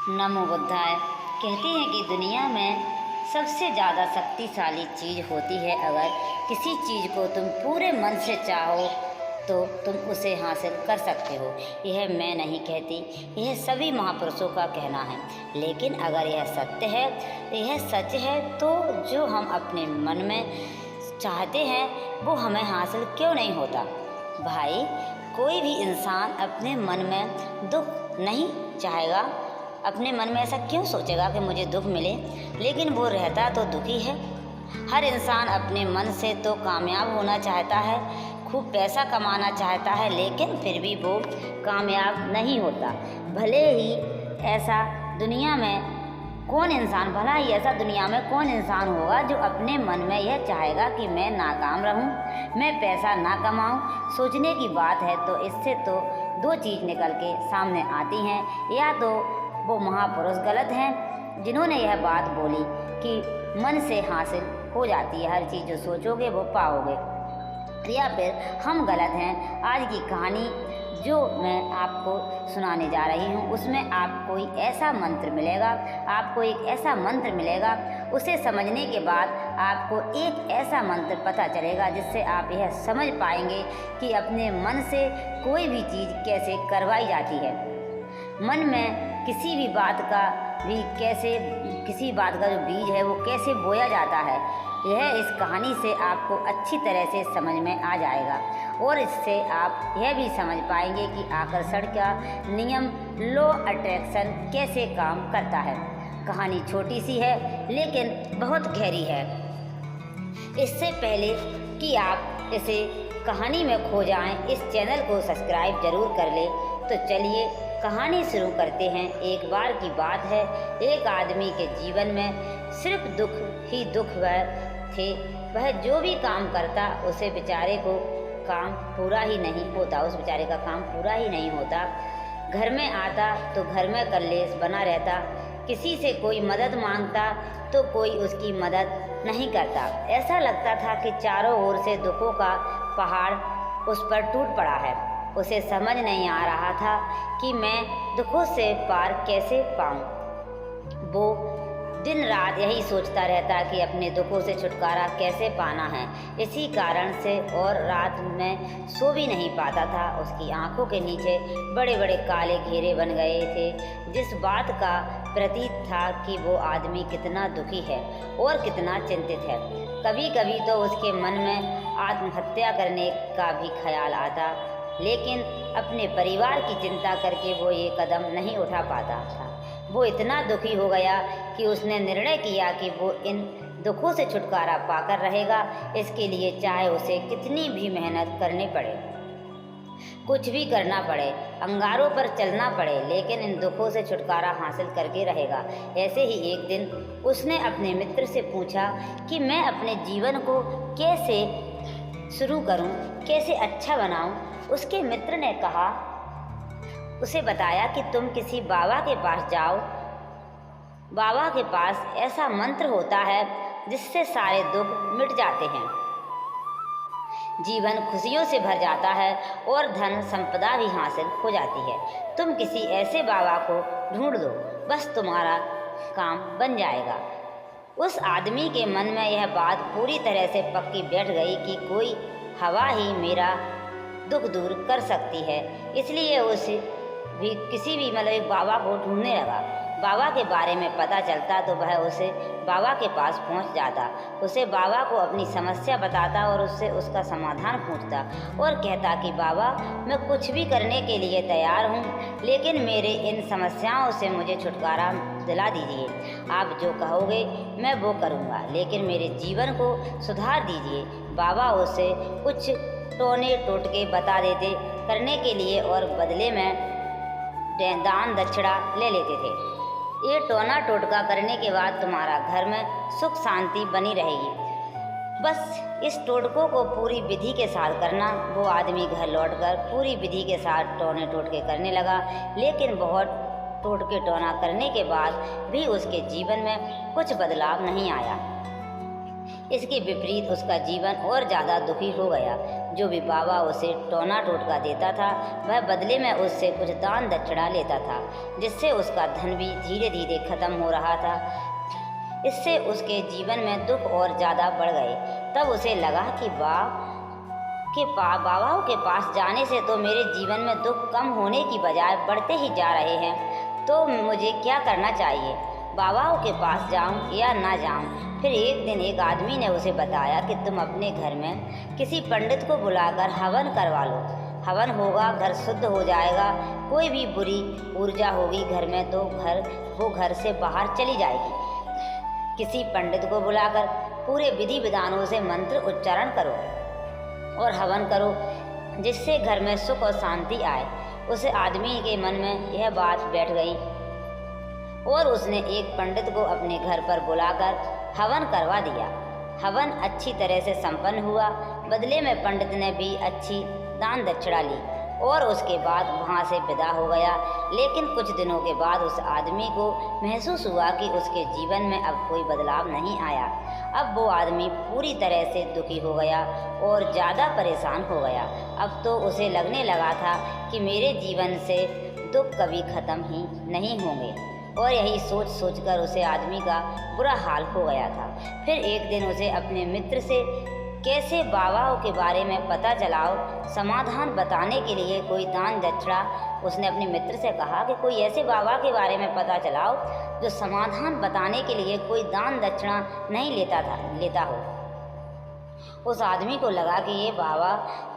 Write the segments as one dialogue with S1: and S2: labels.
S1: नमो बुद्धाय। कहते हैं कि दुनिया में सबसे ज़्यादा शक्तिशाली चीज़ होती है। अगर किसी चीज़ को तुम पूरे मन से चाहो तो तुम उसे हासिल कर सकते हो। यह मैं नहीं कहती, यह सभी महापुरुषों का कहना है। लेकिन अगर यह सत्य है, यह सच है, तो जो हम अपने मन में चाहते हैं वो हमें हासिल क्यों नहीं होता। भाई, कोई भी इंसान अपने मन में दुख नहीं चाहेगा, अपने मन में ऐसा क्यों सोचेगा कि मुझे दुख मिले, लेकिन वो रहता तो दुखी है। हर इंसान अपने मन से तो कामयाब होना चाहता है, खूब पैसा कमाना चाहता है, लेकिन फिर भी वो कामयाब नहीं होता। भले ही ऐसा दुनिया में कौन इंसान होगा जो अपने मन में यह चाहेगा कि मैं नाकाम रहूं, मैं पैसा ना कमाऊं। सोचने की बात है। तो इससे तो दो चीज़ निकल के सामने आती हैं। या तो वो महापुरुष गलत हैं जिन्होंने यह बात बोली कि मन से हासिल हो जाती है हर चीज़, जो सोचोगे वो पाओगे, या फिर हम गलत हैं। आज की कहानी जो मैं आपको सुनाने जा रही हूँ उसमें आपको एक ऐसा मंत्र मिलेगा, उसे समझने के बाद आपको एक ऐसा मंत्र पता चलेगा जिससे आप यह समझ पाएंगे कि अपने मन से कोई भी चीज़ कैसे करवाई जाती है। मन में किसी बात का जो बीज है वो कैसे बोया जाता है, यह इस कहानी से आपको अच्छी तरह से समझ में आ जाएगा। और इससे आप यह भी समझ पाएंगे कि आकर्षण का नियम, लॉ अट्रैक्शन कैसे काम करता है। कहानी छोटी सी है लेकिन बहुत गहरी है। इससे पहले कि आप इसे कहानी में खो जाएं, इस चैनल को सब्सक्राइब जरूर कर लें। तो चलिए कहानी शुरू करते हैं। एक बार की बात है, एक आदमी के जीवन में सिर्फ दुख ही दुख थे। वह जो भी काम करता उसे बेचारे को काम पूरा ही नहीं होता, उस बेचारे का काम पूरा ही नहीं होता। घर में आता तो घर में कलेश बना रहता, किसी से कोई मदद मांगता तो कोई उसकी मदद नहीं करता। ऐसा लगता था कि चारों ओर से दुखों का पहाड़ उस पर टूट पड़ा है। उसे समझ नहीं आ रहा था कि मैं दुखों से पार कैसे पाऊं। वो दिन रात यही सोचता रहता कि अपने दुखों से छुटकारा कैसे पाना है। इसी कारण से और रात में सो भी नहीं पाता था। उसकी आंखों के नीचे बड़े बड़े काले घेरे बन गए थे, जिस बात का प्रतीत था कि वो आदमी कितना दुखी है और कितना चिंतित है। कभी कभी तो उसके मन में आत्महत्या करने का भी ख्याल आता, लेकिन अपने परिवार की चिंता करके वो ये कदम नहीं उठा पाता था। वो इतना दुखी हो गया कि उसने निर्णय किया कि वो इन दुखों से छुटकारा पाकर रहेगा। इसके लिए चाहे उसे कितनी भी मेहनत करनी पड़े, कुछ भी करना पड़े, अंगारों पर चलना पड़े, लेकिन इन दुखों से छुटकारा हासिल करके रहेगा। ऐसे ही एक दिन उसने अपने मित्र से पूछा कि मैं अपने जीवन को कैसे शुरू करूं, कैसे अच्छा बनाऊं। उसके मित्र ने उसे बताया कि तुम किसी बाबा के पास जाओ। बाबा के पास ऐसा मंत्र होता है जिससे सारे दुख मिट जाते हैं, जीवन खुशियों से भर जाता है और धन संपदा भी हासिल हो जाती है। तुम किसी ऐसे बाबा को ढूंढ दो, बस तुम्हारा काम बन जाएगा। उस आदमी के मन में यह बात पूरी तरह से पक्की बैठ गई कि कोई हवा ही मेरा दुख दूर कर सकती है। इसलिए उसे भी किसी भी एक बाबा को ढूंढने लगा। बाबा के बारे में पता चलता तो वह उसे बाबा के पास पहुंच जाता, उसे बाबा को अपनी समस्या बताता और उससे उसका समाधान पूछता और कहता कि बाबा, मैं कुछ भी करने के लिए तैयार हूं, लेकिन मेरे इन समस्याओं से मुझे छुटकारा दिला दीजिए। आप जो कहोगे मैं वो करूंगा, लेकिन मेरे जीवन को सुधार दीजिए। बाबा उसे कुछ टोने टोटके बता देते करने के लिए और बदले में दान दक्षिणा ले लेते थे। ये टोना टोटका करने के बाद तुम्हारा घर में सुख शांति बनी रहेगी। बस इस टोटकों को पूरी विधि के साथ करना। वो आदमी घर लौटकर पूरी विधि के साथ टोने टोटके करने लगा, लेकिन बहुत टोटके टोना करने के बाद भी उसके जीवन में कुछ बदलाव नहीं आया। इसके विपरीत उसका जीवन और ज़्यादा दुखी हो गया। जो भी बाबा उसे टोना टोटका देता था, वह बदले में उससे कुछ दान दक्षिणा लेता था, जिससे उसका धन भी धीरे धीरे खत्म हो रहा था। इससे उसके जीवन में दुख और ज़्यादा बढ़ गए। तब उसे लगा कि बाबाओं के पास जाने से तो मेरे जीवन में दुख कम होने की बजाय बढ़ते ही जा रहे हैं, तो मुझे क्या करना चाहिए? बाबाओं के पास जाऊं या ना जाऊं? फिर एक दिन एक आदमी ने उसे बताया कि तुम अपने घर में किसी पंडित को बुलाकर हवन करवा लो। हवन होगा, घर शुद्ध हो जाएगा, कोई भी बुरी ऊर्जा होगी घर में तो वो घर से बाहर चली जाएगी। किसी पंडित को बुलाकर पूरे विधि विधानों से मंत्र उच्चारण करो और हवन करो, जिससे घर में सुख और शांति आए। उस आदमी के मन में यह बात बैठ गई और उसने एक पंडित को अपने घर पर बुलाकर हवन करवा दिया। हवन अच्छी तरह से संपन्न हुआ। बदले में पंडित ने भी अच्छी दान दक्षिणा ली और उसके बाद वहाँ से विदा हो गया। लेकिन कुछ दिनों के बाद उस आदमी को महसूस हुआ कि उसके जीवन में अब कोई बदलाव नहीं आया। अब वो आदमी पूरी तरह से दुखी हो गया और ज़्यादा परेशान हो गया। अब तो उसे लगने लगा था कि मेरे जीवन से दुख कभी ख़त्म ही नहीं होंगे, और यही सोच सोचकर उसे आदमी का बुरा हाल हो गया था। फिर एक दिन उसे अपने मित्र से कैसे बाबाओं के बारे में पता चलाओ, समाधान बताने के लिए कोई दान दक्षिणा, उसने अपने मित्र से कहा कि कोई ऐसे बाबा के बारे में पता चलाओ जो समाधान बताने के लिए कोई दान दक्षिणा नहीं लेता हो। उस आदमी को लगा कि ये बाबा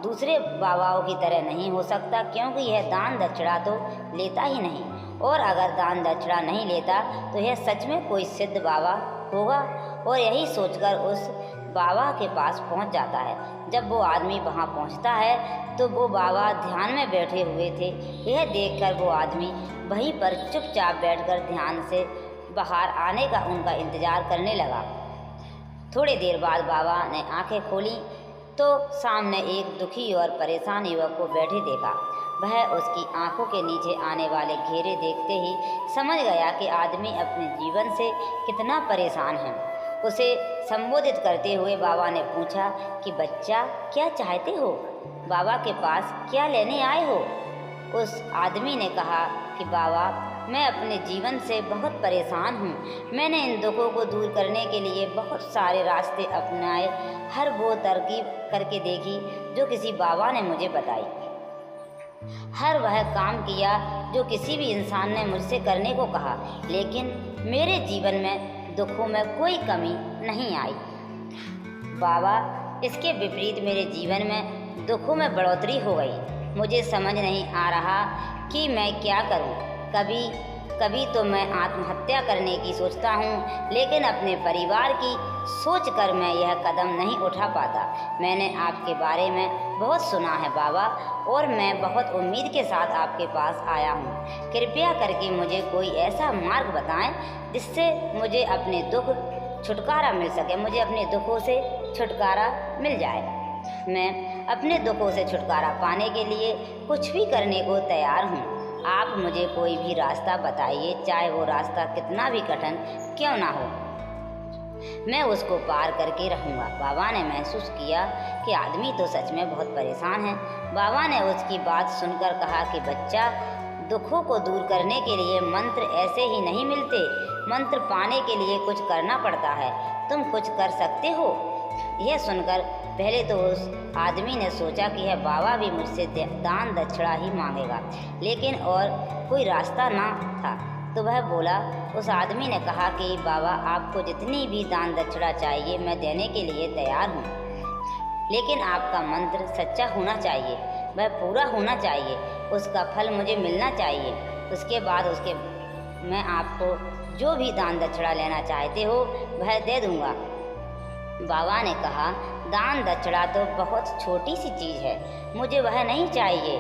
S1: दूसरे बाबाओं की तरह नहीं हो सकता, क्योंकि यह दान दक्षिणा तो लेता ही नहीं, और अगर दान दक्षिणा नहीं लेता तो यह सच में कोई सिद्ध बाबा होगा। और यही सोचकर उस बाबा के पास पहुंच जाता है। जब वो आदमी वहां पहुंचता है तो वो बाबा ध्यान में बैठे हुए थे। यह देखकर वो आदमी वहीं पर चुपचाप बैठकर ध्यान से बाहर आने का उनका इंतज़ार करने लगा। थोड़ी देर बाद बाबा ने आंखें खोली तो सामने एक दुखी और परेशान युवक को बैठे देखा। वह उसकी आंखों के नीचे आने वाले घेरे देखते ही समझ गया कि आदमी अपने जीवन से कितना परेशान है। उसे संबोधित करते हुए बाबा ने पूछा कि बच्चा, क्या चाहते हो? बाबा के पास क्या लेने आए हो? उस आदमी ने कहा कि बाबा, मैं अपने जीवन से बहुत परेशान हूँ। मैंने इन दुखों को दूर करने के लिए बहुत सारे रास्ते अपनाए, हर वो तरकीब करके देखी जो किसी बाबा ने मुझे बताई, हर वह काम किया जो किसी भी इंसान ने मुझसे करने को कहा, लेकिन मेरे जीवन में दुखों में कोई कमी नहीं आई। बाबा, इसके विपरीत मेरे जीवन में दुखों में बढ़ोतरी हो गई। मुझे समझ नहीं आ रहा कि मैं क्या करूं। कभी तो मैं आत्महत्या करने की सोचता हूं, लेकिन अपने परिवार की सोच कर मैं यह कदम नहीं उठा पाता। मैंने आपके बारे में बहुत सुना है बाबा, और मैं बहुत उम्मीद के साथ आपके पास आया हूँ। कृपया करके मुझे कोई ऐसा मार्ग बताएं जिससे मुझे अपने छुटकारा मिल सके, मुझे अपने दुखों से छुटकारा मिल जाए। मैं अपने दुखों से छुटकारा पाने के लिए कुछ भी करने को तैयार हूँ। आप मुझे कोई भी रास्ता बताइए, चाहे वो रास्ता कितना भी कठिन क्यों ना हो, मैं उसको पार करके रहूँगा। बाबा ने महसूस किया कि आदमी तो सच में बहुत परेशान है। बाबा ने उसकी बात सुनकर कहा कि बच्चा, दुखों को दूर करने के लिए मंत्र ऐसे ही नहीं मिलते, मंत्र पाने के लिए कुछ करना पड़ता है। तुम कुछ कर सकते हो? यह सुनकर पहले तो उस आदमी ने सोचा कि यह बाबा भी मुझसे दान दक्षिणा ही मांगेगा, लेकिन और कोई रास्ता ना था। तो वह बोला, उस आदमी ने कहा कि बाबा, आपको जितनी भी दान दक्षिणा चाहिए मैं देने के लिए तैयार हूँ, लेकिन आपका मंत्र सच्चा होना चाहिए, वह पूरा होना चाहिए, उसका फल मुझे मिलना चाहिए। उसके बाद मैं आपको जो भी दान दक्षिणा लेना चाहते हो वह दे दूँगा। बाबा ने कहा, दान दक्षिणा तो बहुत छोटी सी चीज़ है, मुझे वह नहीं चाहिए।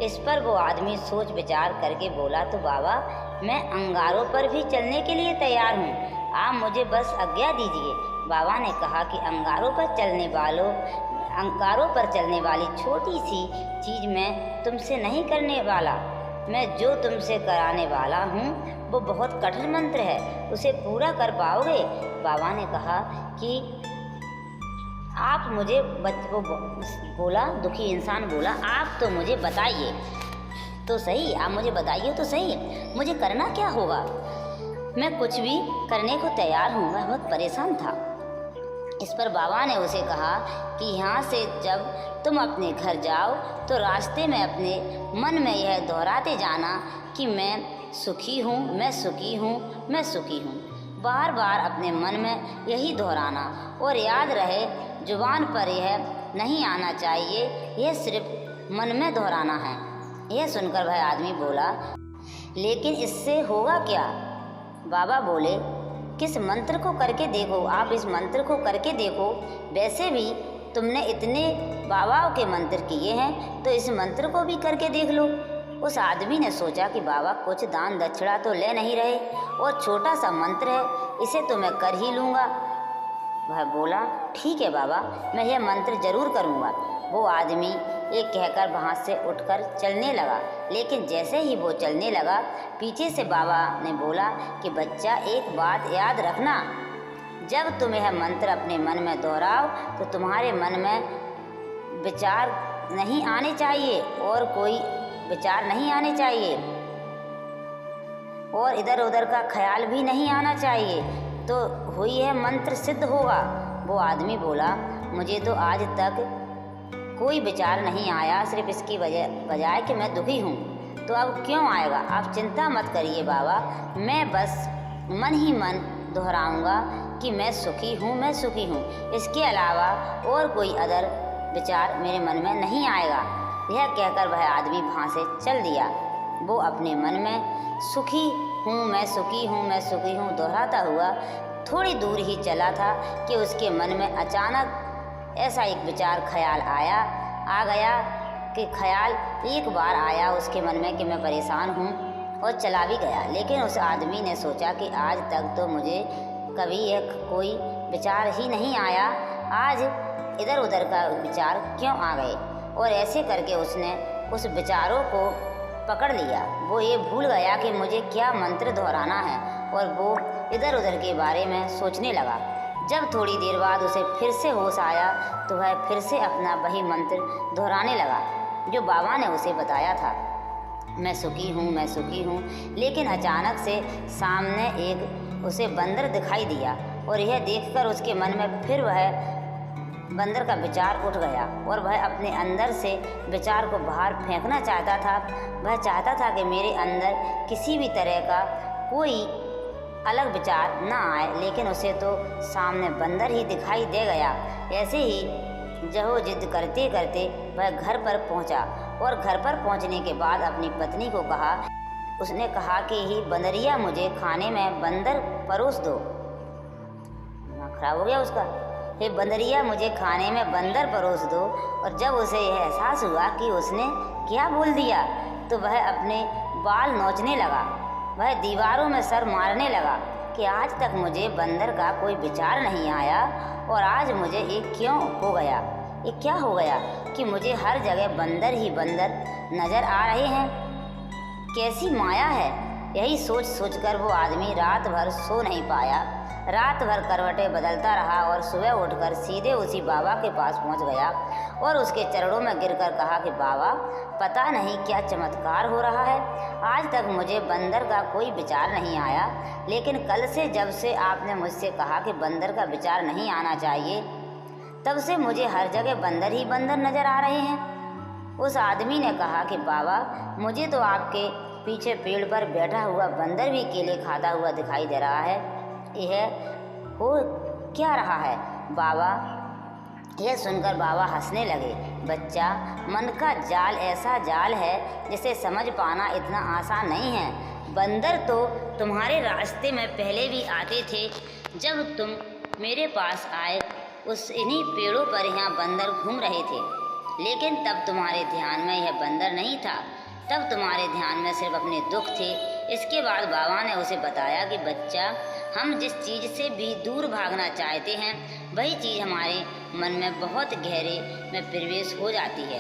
S1: इस पर वो आदमी सोच विचार करके बोला, तो बाबा, मैं अंगारों पर भी चलने के लिए तैयार हूँ, आप मुझे बस आज्ञा दीजिए। बाबा ने कहा कि अंगारों पर चलने वाली छोटी सी चीज़ मैं तुमसे नहीं करने वाला, मैं जो तुमसे कराने वाला हूँ वो बहुत कठिन मंत्र है, उसे पूरा कर पाओगे? बाबा ने कहा कि आप मुझे वो बोला, दुखी इंसान बोला, आप तो मुझे बताइए तो सही, आप मुझे बताइए तो सही, मुझे करना क्या होगा? मैं कुछ भी करने को तैयार हूँ। मैं बहुत परेशान था। इस पर बाबा ने उसे कहा कि यहाँ से जब तुम अपने घर जाओ तो रास्ते में अपने मन में यह दोहराते जाना कि मैं सुखी हूँ, मैं सुखी हूँ, मैं सुखी हूँ। बार बार अपने मन में यही दोहराना और याद रहे, जुबान पर यह नहीं आना चाहिए, यह सिर्फ मन में दोहराना है। यह सुनकर वह आदमी बोला, लेकिन इससे होगा क्या? बाबा बोले, किस मंत्र को करके देखो, आप इस मंत्र को करके देखो। वैसे भी तुमने इतने बाबाओं के मंत्र किए हैं तो इस मंत्र को भी करके देख लो। उस आदमी ने सोचा कि बाबा कुछ दान दक्षिणा तो ले नहीं रहे और छोटा सा मंत्र है, इसे तो मैं कर ही लूँगा। वह बोला, ठीक है बाबा, मैं यह मंत्र जरूर करूँगा। वो आदमी एक कहकर वहाँ से उठकर चलने लगा, लेकिन जैसे ही वो चलने लगा, पीछे से बाबा ने बोला कि बच्चा, एक बात याद रखना, जब तुम यह मंत्र अपने मन में दोहराओ तो तुम्हारे मन में विचार नहीं आने चाहिए और कोई विचार नहीं आने चाहिए और इधर उधर का ख्याल भी नहीं आना चाहिए, तो हुई यह मंत्र सिद्ध होगा। वो आदमी बोला, मुझे तो आज तक कोई विचार नहीं आया, सिर्फ इसकी बजाय कि मैं दुखी हूँ, तो अब क्यों आएगा? आप चिंता मत करिए बाबा, मैं बस मन ही मन दोहराऊंगा कि मैं सुखी हूँ, मैं सुखी हूँ। इसके अलावा और कोई अदर विचार मेरे मन में नहीं आएगा। यह कहकर वह आदमी वहाँ से चल दिया। वो अपने मन में सुखी हूँ, मैं सुखी हूँ, मैं सुखी हूँ दोहराता हुआ थोड़ी दूर ही चला था कि उसके मन में अचानक ऐसा एक विचार ख्याल आ गया कि ख्याल एक बार आया उसके मन में कि मैं परेशान हूँ और चला भी गया। लेकिन उस आदमी ने सोचा कि आज तक तो मुझे कभी एक कोई विचार ही नहीं आया, आज इधर उधर का विचार क्यों आ गए? और ऐसे करके उसने उस विचारों को पकड़ लिया। वो ये भूल गया कि मुझे क्या मंत्र दोहराना है और वो इधर उधर के बारे में सोचने लगा। जब थोड़ी देर बाद उसे फिर से होश आया तो वह फिर से अपना वही मंत्र दोहराने लगा जो बाबा ने उसे बताया था, मैं सुखी हूँ, मैं सुखी हूँ। लेकिन अचानक से सामने एक उसे बंदर दिखाई दिया और यह देखकर उसके मन में फिर वह बंदर का विचार उठ गया और वह अपने अंदर से विचार को बाहर फेंकना चाहता था। वह चाहता था कि मेरे अंदर किसी भी तरह का कोई अलग विचार ना आए, लेकिन उसे तो सामने बंदर ही दिखाई दे गया। ऐसे ही जहोजिद करते करते वह घर पर पहुंचा और घर पर पहुंचने के बाद अपनी पत्नी को कहा, उसने कहा कि ही बंदरिया, मुझे खाने में बंदर परोस दो। खराब हो गया उसका, हे बंदरिया, मुझे खाने में बंदर परोस दो। और जब उसे यह एहसास हुआ कि उसने क्या बोल दिया तो वह अपने बाल नोचने लगा। वह दीवारों में सर मारने लगा कि आज तक मुझे बंदर का कोई विचार नहीं आया और आज मुझे ये क्यों हो गया, ये क्या हो गया कि मुझे हर जगह बंदर ही बंदर नज़र आ रहे हैं, कैसी माया है। यही सोच सोच कर वो आदमी रात भर सो नहीं पाया। रात भर करवटें बदलता रहा और सुबह उठकर सीधे उसी बाबा के पास पहुंच गया और उसके चरणों में गिरकर कहा कि बाबा, पता नहीं क्या चमत्कार हो रहा है, आज तक मुझे बंदर का कोई विचार नहीं आया, लेकिन कल से जब से आपने मुझसे कहा कि बंदर का विचार नहीं आना चाहिए, तब से मुझे हर जगह बंदर ही बंदर नज़र आ रहे हैं। उस आदमी ने कहा कि बाबा, मुझे तो आपके पीछे पेड़ पर बैठा हुआ बंदर भी केले खाता हुआ दिखाई दे रहा है, यह हो क्या रहा है? बाबा यह सुनकर बाबा हंसने लगे। बच्चा, मन का जाल ऐसा जाल है जिसे समझ पाना इतना आसान नहीं है। बंदर तो तुम्हारे रास्ते में पहले भी आते थे, जब तुम मेरे पास आए उस इन्हीं पेड़ों पर यहाँ बंदर घूम रहे थे, लेकिन तब तुम्हारे ध्यान में यह बंदर नहीं था, तब तुम्हारे ध्यान में सिर्फ अपने दुख थे। इसके बाद बाबा ने उसे बताया कि बच्चा, हम जिस चीज़ से भी दूर भागना चाहते हैं वही चीज़ हमारे मन में बहुत गहरे में प्रवेश हो जाती है,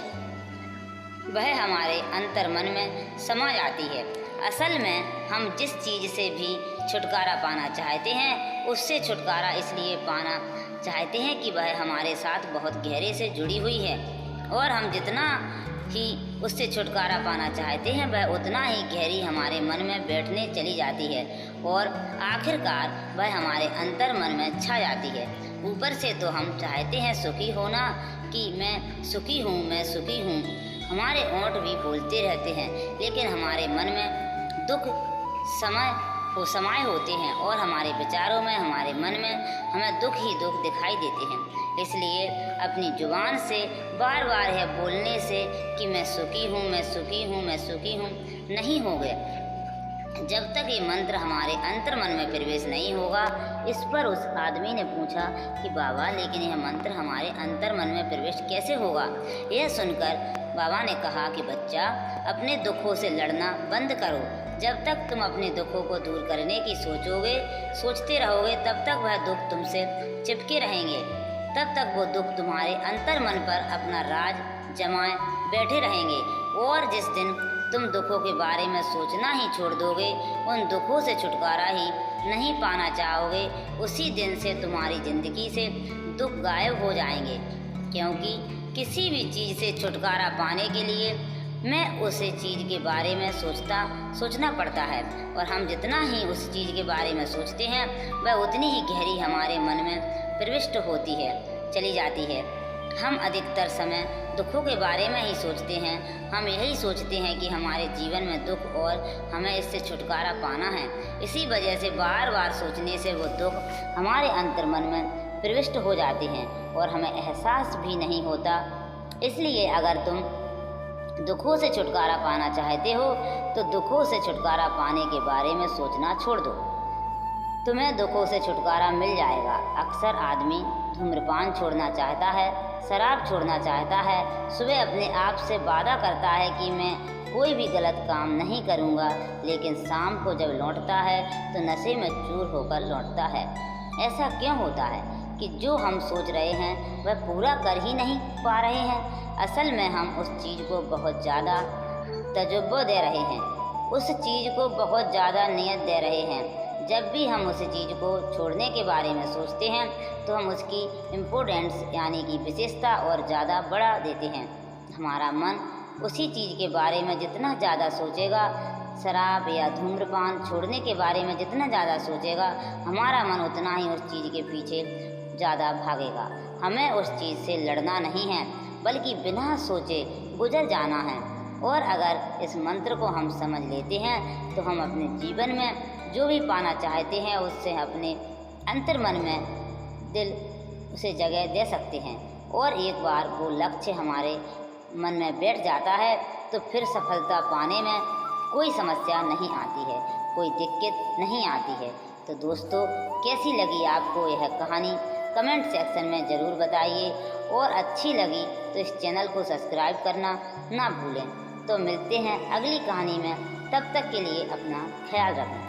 S1: वह हमारे अंतर मन में समा जाती है। असल में हम जिस चीज़ से भी छुटकारा पाना चाहते हैं उससे छुटकारा इसलिए पाना चाहते हैं कि वह हमारे साथ बहुत गहरे से जुड़ी हुई है और हम जितना ही उससे छुटकारा पाना चाहते हैं वह उतना ही गहरी हमारे मन में बैठने चली जाती है और आखिरकार वह हमारे अंतर मन में छा जाती है। ऊपर से तो हम चाहते हैं सुखी होना कि मैं सुखी हूँ, मैं सुखी हूँ। हमारे होंठ भी बोलते रहते हैं, लेकिन हमारे मन में दुख समाये होते हैं और हमारे विचारों में, हमारे मन में हमें दुख ही दुख दिखाई देते हैं। इसलिए अपनी जुबान से बार बार यह बोलने से कि मैं सुखी हूँ, मैं सुखी हूँ, मैं सुखी हूँ नहीं हो गए। जब तक ये मंत्र हमारे अंतर मन में प्रवेश नहीं होगा। इस पर उस आदमी ने पूछा कि बाबा, लेकिन यह मंत्र हमारे अंतर मन में प्रवेश कैसे होगा? यह सुनकर बाबा ने कहा कि बच्चा, अपने दुखों से लड़ना बंद करो। जब तक तुम अपने दुखों को दूर करने की सोचते रहोगे, तब तक वह दुख तुमसे चिपके रहेंगे। तब तक वो दुख तुम्हारे अंतर मन पर अपना राज जमाए बैठे रहेंगे और जिस दिन तुम दुखों के बारे में सोचना ही छोड़ दोगे, उन दुखों से छुटकारा ही नहीं पाना चाहोगे, उसी दिन से तुम्हारी ज़िंदगी से दुख गायब हो जाएंगे। क्योंकि किसी भी चीज़ से छुटकारा पाने के लिए मैं उस चीज़ के बारे में सोचना पड़ता है और हम जितना ही उस चीज़ के बारे में सोचते हैं वह उतनी ही गहरी हमारे मन में प्रविष्ट होती है, चली जाती है। हम अधिकतर समय दुखों के बारे में ही सोचते हैं। हम यही सोचते हैं कि हमारे जीवन में दुख और हमें इससे छुटकारा पाना है। इसी वजह से बार बार सोचने से वो दुख हमारे अंतर मन में प्रविष्ट हो जाते हैं और हमें एहसास भी नहीं होता। इसलिए अगर तुम दुखों से छुटकारा पाना चाहते हो तो दुखों से छुटकारा पाने के बारे में सोचना छोड़ दो, तुम्हें दुखों से छुटकारा मिल जाएगा। अक्सर आदमी धूम्रपान छोड़ना चाहता है, शराब छोड़ना चाहता है, सुबह अपने आप से वादा करता है कि मैं कोई भी गलत काम नहीं करूँगा, लेकिन शाम को जब लौटता है तो नशे में चूर होकर लौटता है। ऐसा क्यों होता है कि जो हम सोच रहे हैं वह पूरा कर ही नहीं पा रहे हैं? असल में हम उस चीज़ को बहुत ज़्यादा तजुर्बा दे रहे हैं, उस चीज़ को बहुत ज़्यादा नियत दे रहे हैं। जब भी हम उस चीज़ को छोड़ने के बारे में सोचते हैं तो हम उसकी इम्पोर्टेंस यानी कि विशेषता और ज़्यादा बढ़ा देते हैं। हमारा मन उसी चीज़ के बारे में जितना ज़्यादा सोचेगा, शराब या धूम्रपान छोड़ने के बारे में जितना ज़्यादा सोचेगा, हमारा मन उतना ही उस चीज़ के पीछे ज़्यादा भागेगा। हमें उस चीज़ से लड़ना नहीं है, बल्कि बिना सोचे गुजर जाना है। और अगर इस मंत्र को हम समझ लेते हैं तो हम अपने जीवन में जो भी पाना चाहते हैं उससे अपने अंतर मन में दिल उसे जगह दे सकते हैं। और एक बार वो लक्ष्य हमारे मन में बैठ जाता है तो फिर सफलता पाने में कोई समस्या नहीं आती है, कोई दिक्कत नहीं आती है। तो दोस्तों, कैसी लगी आपको यह कहानी? कमेंट सेक्शन में ज़रूर बताइए और अच्छी लगी तो इस चैनल को सब्सक्राइब करना ना भूलें। तो मिलते हैं अगली कहानी में, तब तक के लिए अपना ख्याल रखें।